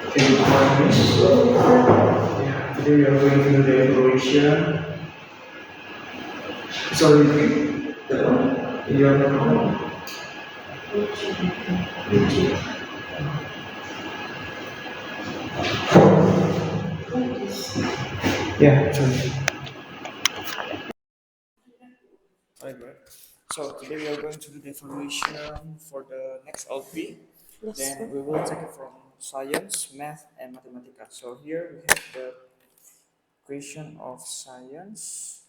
Okay, good morning. Yeah, today we are going to do the evaluation. Sorry, that one. You are not. Yeah, sorry. Alright. So today we are going to do the evaluation for the next LP. Yes, Then sir. we will take it from science, math, and mathematics. So here we have the question of science.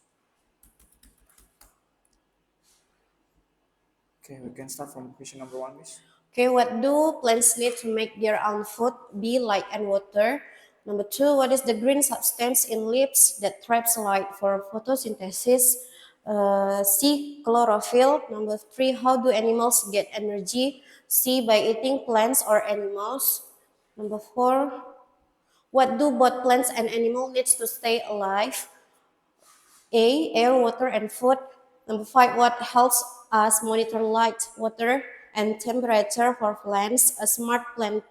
Okay, we can start from question number one, miss. Okay, what do plants need to make their own food? B, light and water. Number two, what is the green substance in leaves that traps light for photosynthesis? C, chlorophyll. Number three, how do animals get energy? C, by eating plants or animals. Number four, what do both plants and animal needs to stay alive? A, air, water, and food. Number five, what helps us monitor light, water, and temperature for plants? A smart plant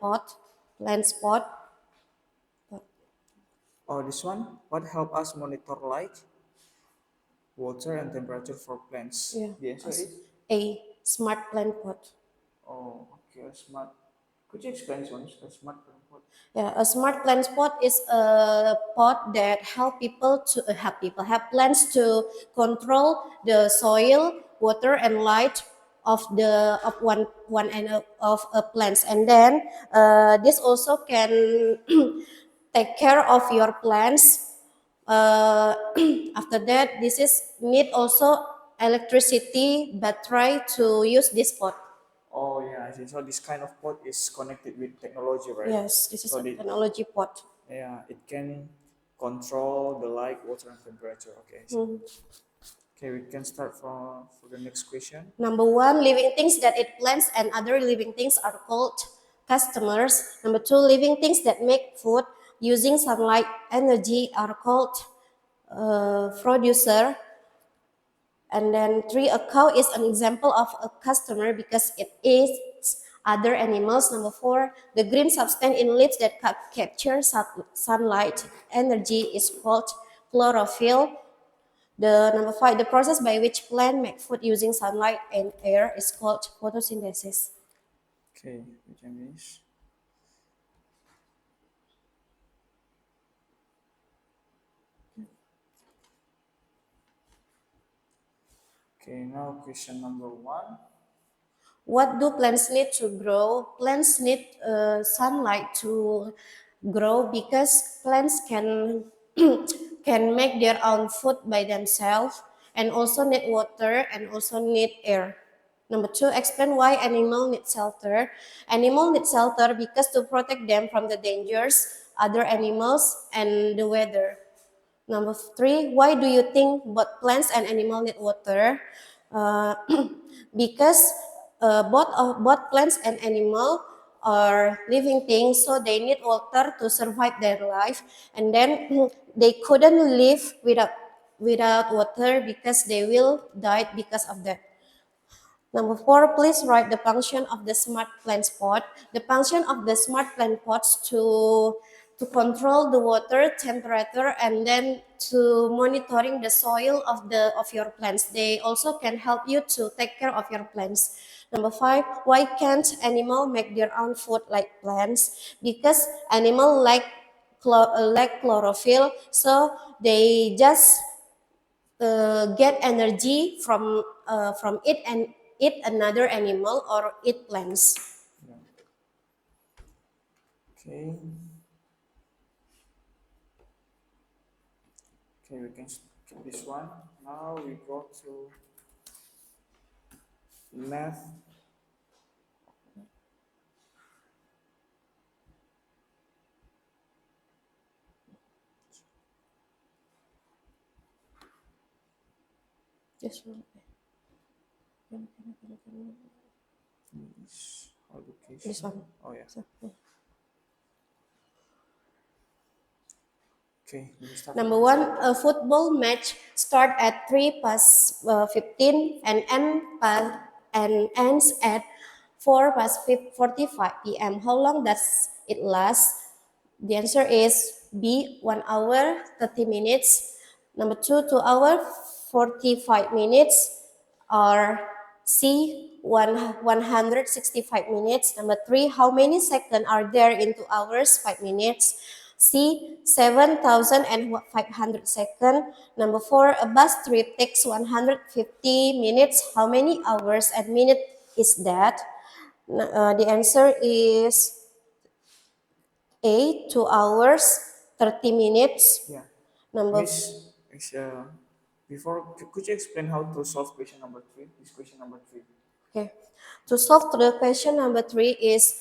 spot. Oh, this one. What help us monitor light, water, and temperature for plants? Yeah. The answer is A, smart plant pot. oh, okay, a smart. Could you explain this one? A smart what? Yeah, a smart plant spot is a pot that help plants to control the soil, water, and light of the of one end of a plants, and then this also can take care of your plants. After that, this is need also electricity battery to use this pot. Oh yeah, I see. So this kind of pot is connected with technology, right? Yes, this is So a technology pot. yeah, it can control the light, water, and temperature. Okay, I see. Okay, we can start for the next question. Number one, living things that eat plants and other living things are called customers. Number two, living things that make food using sunlight energy are called producer. And then three, a cow is an example of a customer because it eats other animals. Number four, the green substance in leaves that capture sunlight energy is called chlorophyll. The number five, the process by which plant make food using sunlight and air is called photosynthesis. Okay, we can finish. Okay, now question number one. What do plants need to grow? Plants need sunlight to grow because plants can can make their own food by themselves and also need water and also need air. Number two, explain why animal need shelter. Animal need shelter because to protect them from the dangers, other animals, and the weather. Number three, why do you think both plants and animal need water? Uh, because both plants and animal are living things, so they need water to survive their life, and then they couldn't live without water because they will die because of that. Number four, please write the function of the smart plant pot. The function of the smart plant pots to control the water temperature and then to monitoring the soil of your plants. They also can help you to take care of your plants. Number five, why can't animal make their own food like plants? Because animal like chlorophyll, so they just get energy from it and eat another animal or eat plants. Yeah. Okay. Okay, we can skip this one. Now we go to math. This one. Education. This one. Oh yeah. So, Okay, we start. number one, a football match start at 3 past 15 and ends at 4 past 45 p.m. How long does it last? The answer is B, 1 hour 30 minutes. Number 2, 2 hour 45 minutes. Or C, 165 minutes. Number 3, how many seconds are there in 2 hours 5 minutes? C, 7,500 seconds. Number 4, a bus trip takes 150 minutes. How many hours and minutes is that? The answer is A, 2 hours 30 minutes. Yeah. Number Before, could you explain how to solve question number 3? This question number 3. Okay. To solve the question number 3 is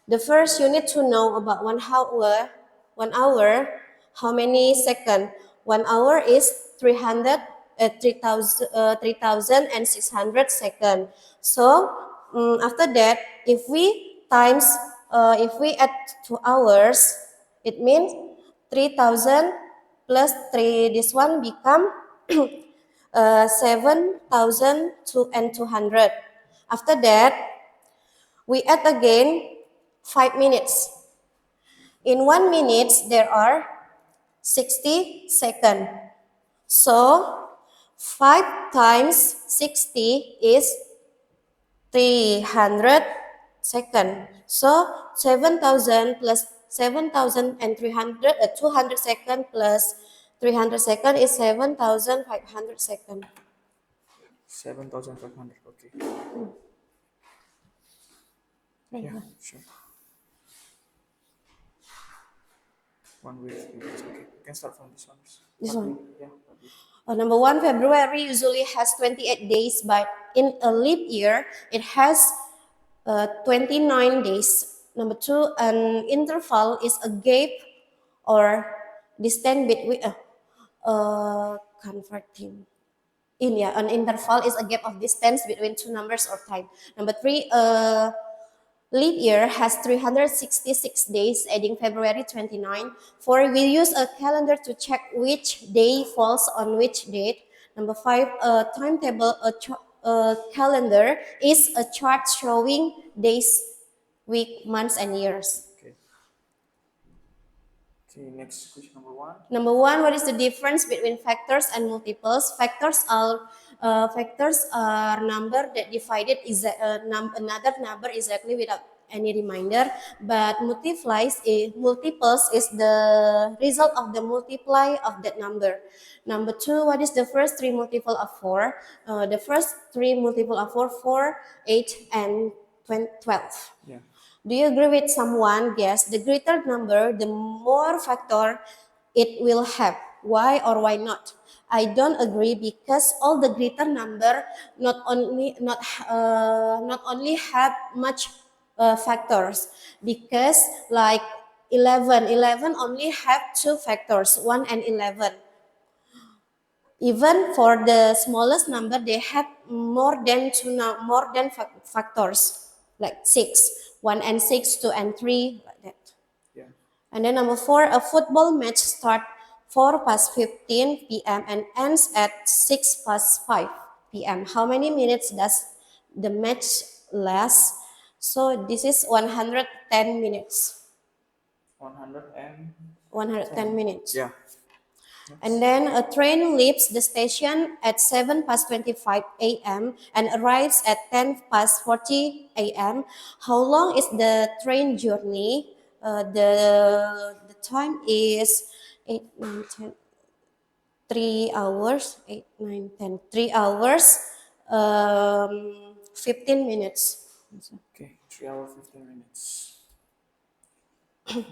the first you need to know about 1 hour. 1 hour, how many seconds? 1 hour is 3,600 seconds. So after that, if we add 2 hours, it means 3,000 plus 3. This one become 7,200. After that, we add again 5 minutes. In 1 minute, there are 60 seconds. So 5 times 60 is 300 seconds. So 7,000 plus 7,300, 200 seconds plus 300 seconds is 7,500 seconds. 7,500. Okay. Yeah, sure. 1 week. Okay. You can start from this one. This one. Yeah. Number 1, February usually has 28 days, but in a leap year, it has 29 days. Number 2, an interval is a gap or distance between converting. An interval is a gap of distance between two numbers or time. Number 3, leap year has 366 days, adding February 29. 4, we use a calendar to check which day falls on which date. Number 5, a timetable, a calendar is a chart showing days, week, months, and years. Okay. Okay, next question number 1. Number 1, what is the difference between factors and multiples? Factors are number that divided another number exactly without any reminder, but multiples is the result of the multiply of that number. Number 2, what is the first 3 multiple of 4? The first 3 multiple of 4, 4, 8, and 12. Yeah. Do you agree with someone? Yes, the greater number, the more factor it will have. Why or why not? I don't agree because all the greater number not only have much factors, because like 11 only have 2 factors, 1 and 11. Even for the smallest number, they have more than factors, like 6, 1 and 6, 2 and 3, like that. Yeah. And then number 4, a football match starts 4 past 15 p.m. and ends at 6 past 5 p.m. How many minutes does the match last? So this is 110 minutes. 110 minutes. Yeah. And then a train leaves the station at 7 past 25 a.m. and arrives at 10 past 40 a.m. How long is the train journey? The time is 8, 9, 10, 3 hours, 8, 9, 10, 3 hours, 15 minutes. Okay, 3 hours 15 minutes.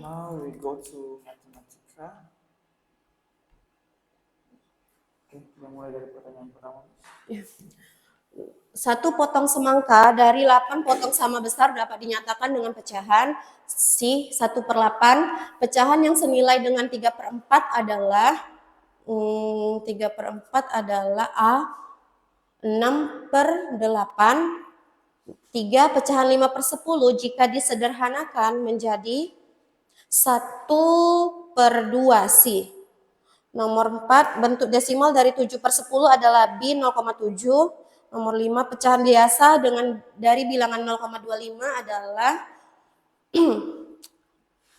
Now we go to matematika. Oke, kita mulai dari pertanyaan pertama. Ya. 1 potong semangka dari 8 potong sama besar dapat dinyatakan dengan pecahan. C, 1/8. Pecahan yang senilai dengan 3/4 adalah 3/4 adalah A, 6/8. 3, pecahan 5/10 jika disederhanakan menjadi 1/2 C. Nomor 4, bentuk desimal dari 7/10 adalah B, 0,7. Nomor 5, pecahan biasa dari bilangan 0,25 adalah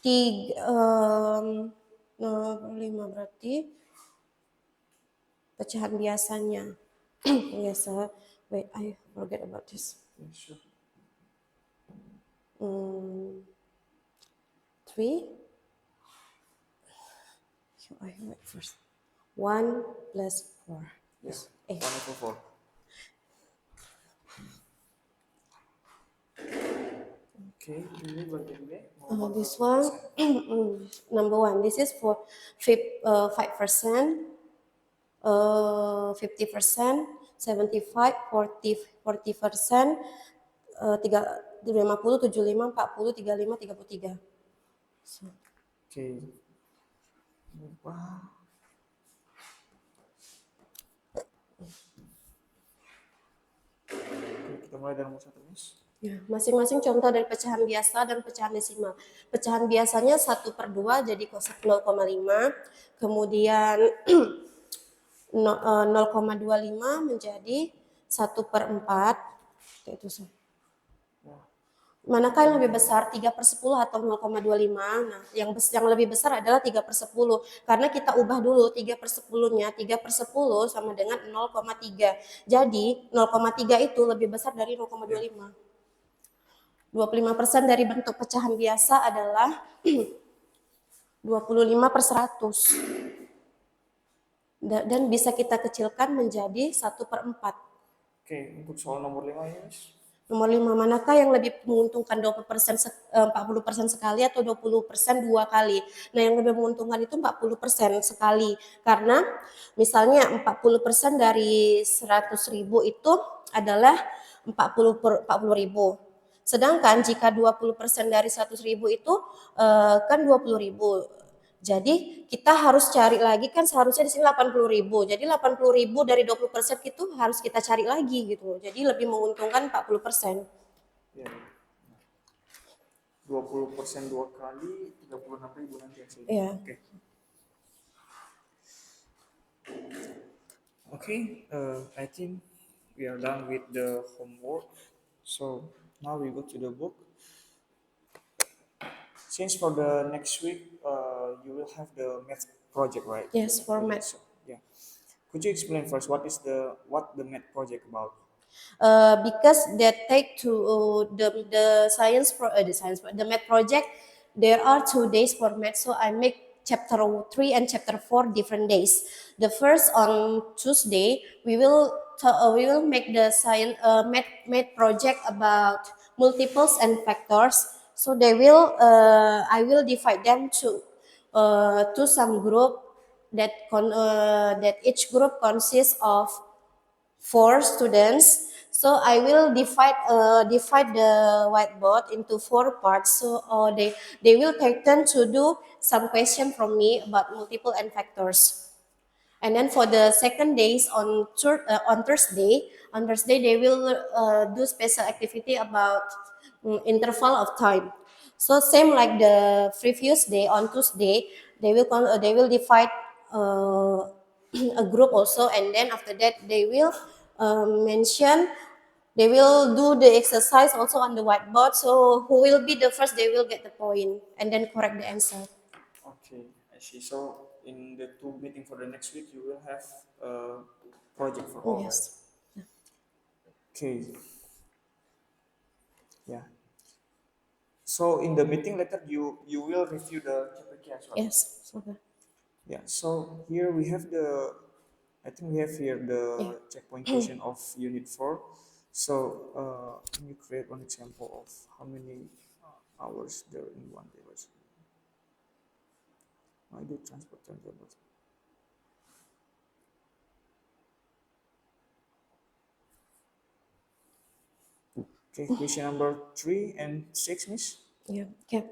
5 berarti pecahan biasanya. Biasa. Wait, I forget about this. Yeah, sure. 3. I wait first. 1 plus 4. Yeah, Eh. 1/4. Okay, ini bagian B. This one, number 1. This is for 5%, 50%, 75, 40%, 50, 75, 40, 35, 33. So, Okay. Wow. Oke, kita mulai dari nomor 1, Miss. ya, masing-masing contoh dari pecahan biasa dan pecahan desimal. Pecahan biasanya 1/2 jadi 0,5, kemudian 0,25 menjadi 1/4. Itu sih. Manakah yang lebih besar, 3/10 atau 0,25? Nah, yang lebih besar adalah 3/10. Karena kita ubah dulu 3/10-nya, 3/10 sama dengan 0,3. Jadi 0,3 itu lebih besar dari 0,25. 25% dari bentuk pecahan biasa adalah 25/100. Dan bisa kita kecilkan menjadi 1/4. Oke, untuk soal nomor 5 ya, Miss. Nomor 5, manakah yang lebih menguntungkan 20%, 40% sekali atau 20% 2 kali? Nah, yang lebih menguntungkan itu 40% sekali. Karena misalnya 40% dari 100.000 itu adalah 40.000. Sedangkan jika 20% dari 100.000 itu kan 20.000. Jadi kita harus cari lagi, kan seharusnya di sini 80.000. Jadi 80.000 dari 20% itu harus kita cari lagi gitu. Jadi lebih menguntungkan 40%. Ya. 20% 2 kali 36.000 nanti hasilnya. Iya. Oke. Okay, I think we are done with the homework. So now we go to the book. Since for the next week, you will have the math project, right? Yes, for math. So, yeah. Could you explain first what the math project about? Because they take to the math project, there are 2 days for math, so I make chapter 3 and chapter 4 different days. The first on Tuesday we will make the science math project about multiples and factors. So I will divide them to some group that each group consists of 4 students. So I will divide the whiteboard into 4 parts. So they will take turn to do some question from me about multiple and factors. And then for the second days on Thursday they will do special activity about interval of time. So same like the previous day on Tuesday, they will divide a group also, and then after that they will they will do the exercise also on the whiteboard. So who will be the first, they will get the point and then correct the answer. Okay, I see. So in the 2 meeting for the next week, you will have a project for all. Yes. Right? Okay. Yeah. So in the meeting later, you will review the chapter key as well. Yes. Okay. Yeah. So here we have I think we have here the checkpoint question of unit 4. So can you create one example of how many hours there in one day? I do transport tables. Okay, question number 3 and 6, Miss. Yeah. Okay.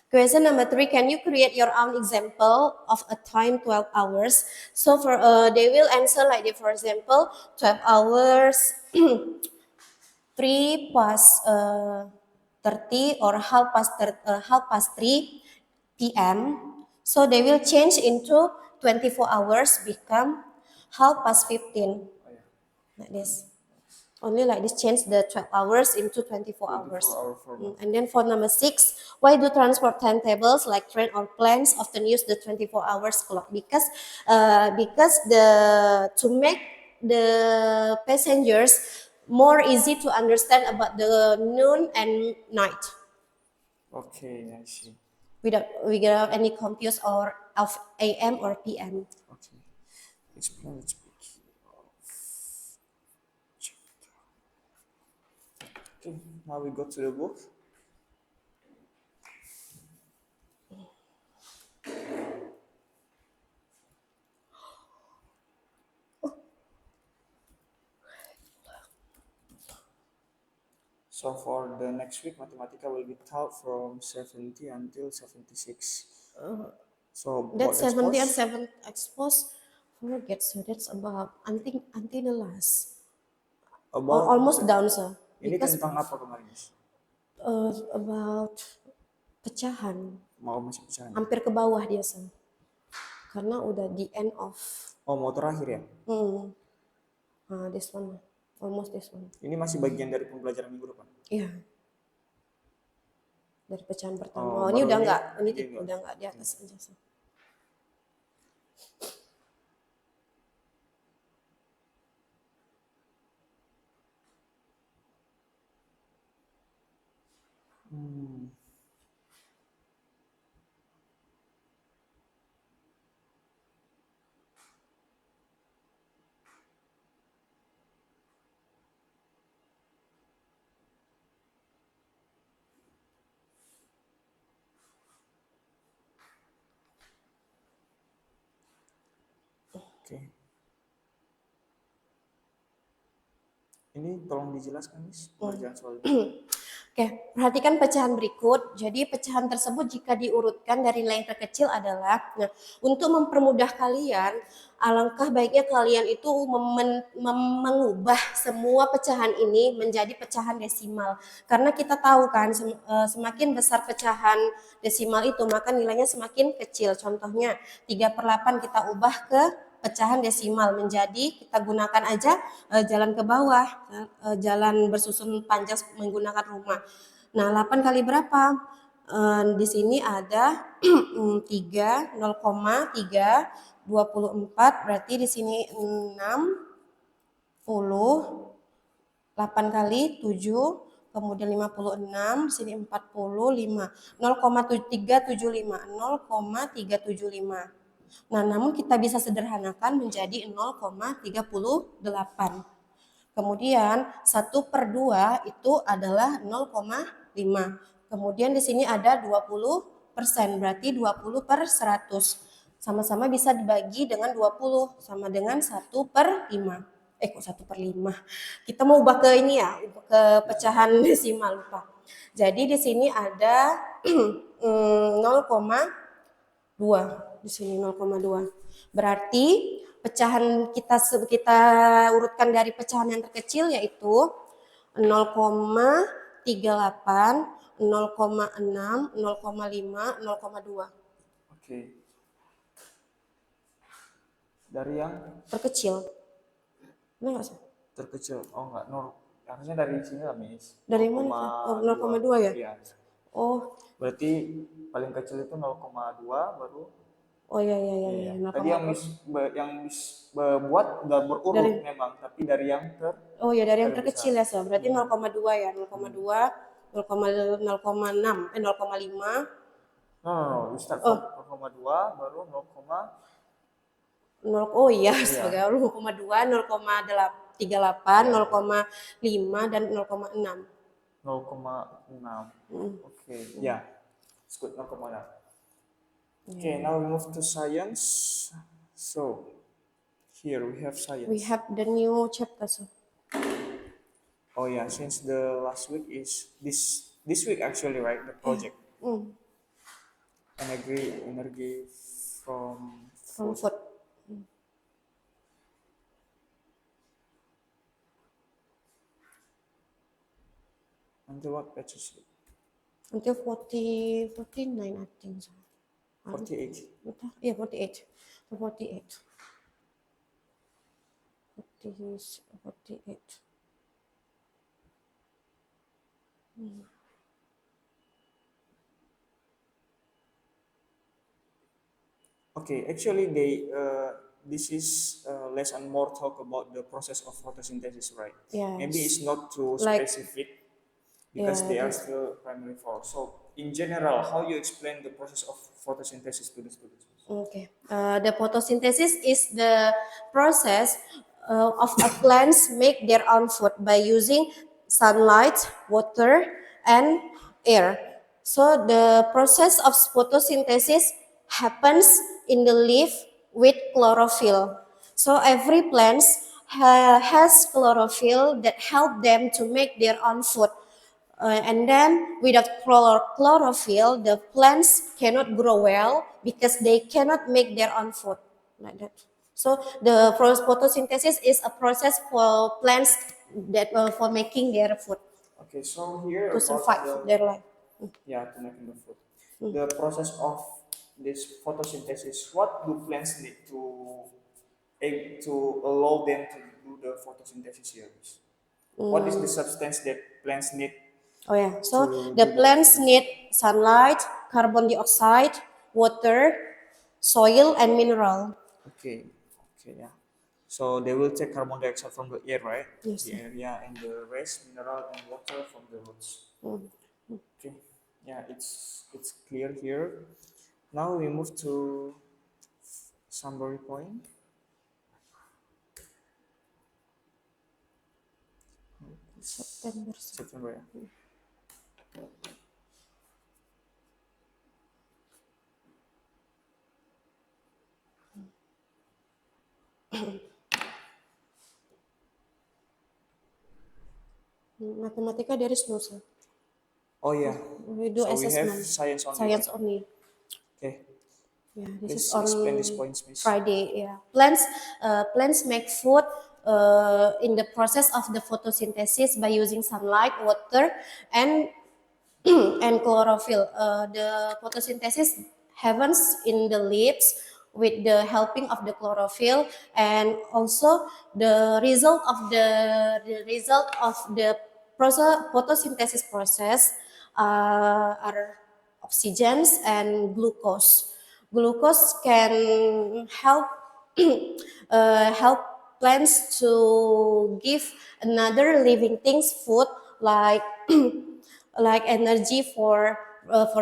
Question number 3, can you create your own example of a time 12 hours? So for they will answer like this. For example, 12 hours 3 past 30 or half past 3 p.m. So they will change into 24 hours become half past 15. Oh, yeah. Like this. Only like this, change the 12 hours into 24 hours. 24-hour format. And then for number 6, why do transport timetables like train or planes often use the 24 hours clock? Because to make the passengers more easy to understand about the noon and night Okay, I see. without any confuse or of AM or PM. Okay. Explain its beginning of chapter. Okay, now we go to the book. So for the next week, Mathematica will be taught from 70 until 76. So That's about 70 and expose, 7 expose. Forget, so that's about until the last. about Almost down, sir. ini Because tentang apa kemarin, Miss? about pecahan, Mau masih pecahan? hampir ke bawah dia, sir. Karena udah the end of Oh, mau terakhir ya? this one, almost this one. Ini masih bagian dari pembelajaran minggu depan. Iya. Dari pecahan pertama. Oh, Oh, ini baru udah ini- enggak, ini ini enggak. udah enggak di atas aja, sir. Oke. Ini tolong dijelaskan, Miss, pengerjaan soal ini. Oke, perhatikan pecahan berikut. Jadi pecahan tersebut jika diurutkan dari nilai yang terkecil adalah, nah, untuk mempermudah kalian, alangkah baiknya kalian itu mengubah semua pecahan ini menjadi pecahan desimal. Karena kita tahu kan, semakin besar pecahan desimal itu, maka nilainya semakin kecil. Contohnya 3/8 kita ubah ke pecahan desimal menjadi, kita gunakan aja jalan ke bawah, jalan bersusun panjang menggunakan rumah. Nah, 8 kali berapa? Di sini ada 3, 0,3, 24, berarti di sini 60, 8 kali 7, kemudian 56, di sini 45, 0,375, 0,375. Nah, namun kita bisa sederhanakan menjadi 0,38. Kemudian 1/2 itu adalah 0,5. Kemudian di sini ada 20%, berarti 20/100. Sama-sama bisa dibagi dengan 20, sama dengan 1/5. Kok 1/5? Kita mau ubah ke ini ya, ke pecahan desimal, lupa. Jadi di sini ada 0,2. Di sini 0,2. Berarti pecahan kita urutkan dari pecahan yang terkecil yaitu 0,38, 0,6, 0,5, 0,2. Oke. Dari yang Terkecil. Benar nggak sih? terkecil. Oh, enggak. Harusnya dari sini lah, Miss. Dari mana? Oh, 0,2 ya? Iya. Oh, Berarti paling kecil itu 0,2 baru. oh ya, Iya. Tadi 0,2. yang Miss buat nggak berurut Dari- memang, tapi dari yang Oh ya, dari yang terbesar. terkecil ya, Sir. Berarti 0,2 ya, 0,2, 0,6, 0,5. No. You start from 0,2 baru Oh iya, sebagai 0,2, 0,38, 0,5, dan 0,6. 0,6. Oke. Ya. It's good, 0,6. Okay, now we move to science. So, here we have science. We have the new chapter, sir. Oh yeah, since the last week is this week actually, right? The project energy from From food. food. Until what page is it? Until 49, I think so. 48. Yeah, 48. 48. 48. Okay, actually, this is less and more talk about the process of photosynthesis, right? Maybe it's Yes, not too like specific because yeah, they are this. still primary four. So, in general, how you explain the process of photosynthesis to the students? Okay. The photosynthesis is the process of a plants make their own food by using sunlight, water, and air. So the process of photosynthesis happens in the leaf with chlorophyll. So every plant has chlorophyll that help them to make their own food. And then without chlorophyll, the plants cannot grow well because they cannot make their own food like that. So the photosynthesis is a process for plants that for making their food Okay, so here to about survive their life. yeah, to making the food, the process of this photosynthesis. What do plants need to allow them to do the photosynthesis here? What is the substance that plants need Oh yeah, so to the do the plants photosynthesis? need sunlight, carbon dioxide, water, soil, and mineral. Okay, okay, yeah. So they will take carbon dioxide from the air, right? Yes, The sir. area and the rest mineral and water from the roots. Mm. Okay, yeah, it's clear here. Now we move to summary point. September. September, yeah. Matematika there is no, sir. Oh yeah. We do So we have assessment, science only, science right? only. Okay. Yeah, this is Please on explain these points, Miss. Friday. Yeah, plants make food in the process of the photosynthesis by using sunlight, water, and and chlorophyll. The photosynthesis happens in the leaves with the helping of the chlorophyll, and also the result of the photosynthesis process are oxygens and glucose. Glucose can help plants to give another living things food like like energy for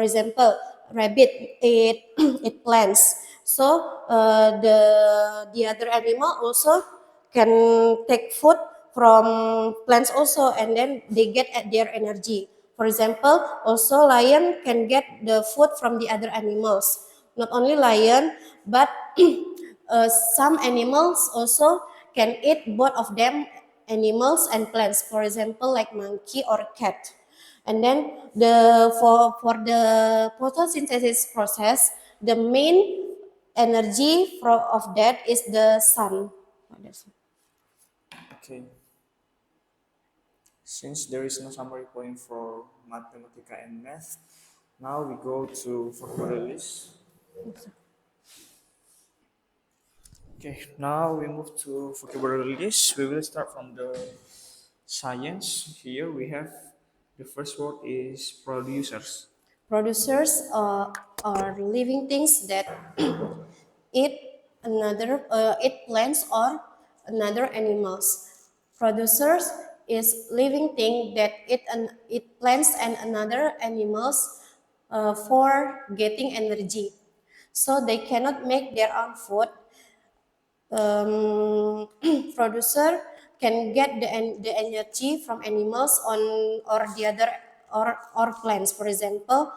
example rabbit eat eat plants. So the other animal also can take food from plants also, and then they get at their energy. For example, also lion can get the food from the other animals. Not only lion, but some animals also can eat both of them, animals and plants. For example, like monkey or cat. And then for the photosynthesis process, the main energy of that is the sun. Okay. Since there is no summary point for Mathematica and Math, now we go to vocabulary list. Okay, now we move to vocabulary list. We will start from the science. Here we have the first word is producers. Producers are living things that eat eat plants or another animals. Producers is living thing that eat plants and another animals for getting energy. So they cannot make their own food. Producer can get the energy from animals on or the other or plants. For example,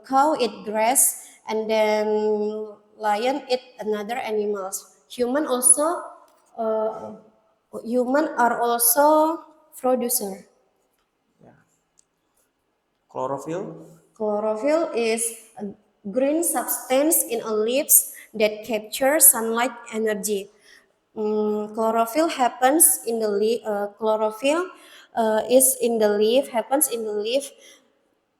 cow eat grass, and then lion eat another animals. Uh, Human are also producer. Yeah. Chlorophyll. Chlorophyll is a green substance in a leaves that captures sunlight energy. Chlorophyll happens in the leaf. Chlorophyll is in the leaf. Happens in the leaf,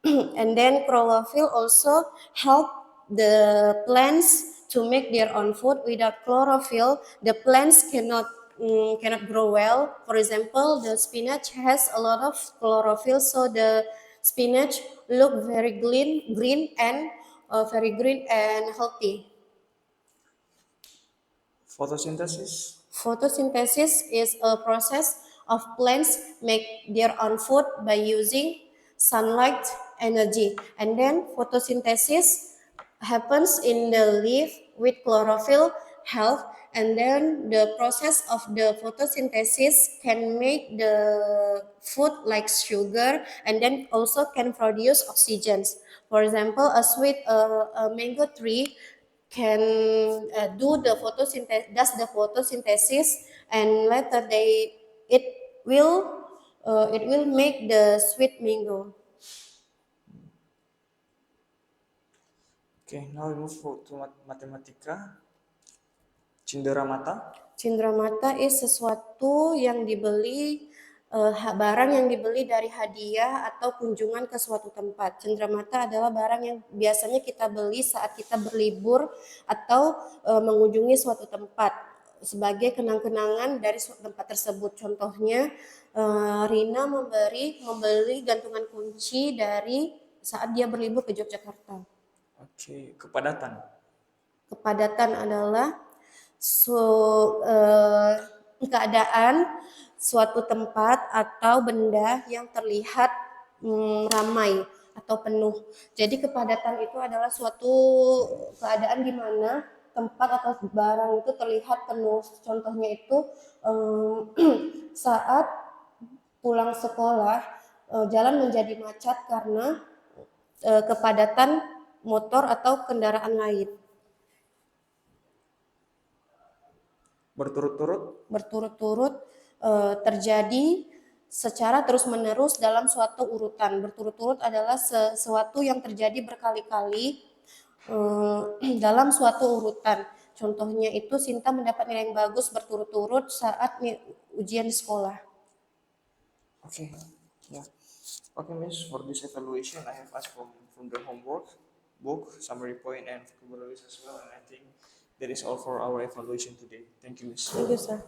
and then chlorophyll also help the plants to make their own food. Without chlorophyll, the plants cannot grow well. For example, the spinach has a lot of chlorophyll, so spinach look very green and very green and healthy. Photosynthesis. Photosynthesis is a process of plants make their own food by using sunlight energy. And then photosynthesis happens in the leaf with chlorophyll health, and then the process of the photosynthesis can make the food like sugar, and then also can produce oxygen. For example, a mango tree can does the photosynthesis, and later it it will make the sweet mango. Okay, now we move to Mathematica. Cenderamata. Cindramata is sesuatu yang dibeli, barang yang dibeli dari hadiah atau kunjungan ke suatu tempat. Cindramata adalah barang yang biasanya kita beli saat kita berlibur atau mengunjungi suatu tempat sebagai kenang-kenangan dari suatu tempat tersebut. Contohnya, Rina membeli gantungan kunci dari saat dia berlibur ke Yogyakarta. Oke, kepadatan. Kepadatan adalah keadaan suatu tempat atau benda yang terlihat ramai atau penuh. Jadi kepadatan itu adalah suatu keadaan di mana tempat atau barang itu terlihat penuh. Contohnya itu saat pulang sekolah, jalan menjadi macet karena kepadatan motor atau kendaraan lain. Berturut-turut terjadi secara terus-menerus dalam suatu urutan. Berturut-turut adalah sesuatu yang terjadi berkali-kali dalam suatu urutan. Contohnya itu Sinta mendapat nilai yang bagus berturut-turut saat ujian di sekolah. Okay, yeah. Okay, Miss, for this evaluation, I have asked from the homework, book, summary point, and vocabularies as well, and I think that is all for our evaluation today. Thank you, Miss. Thank you, sir.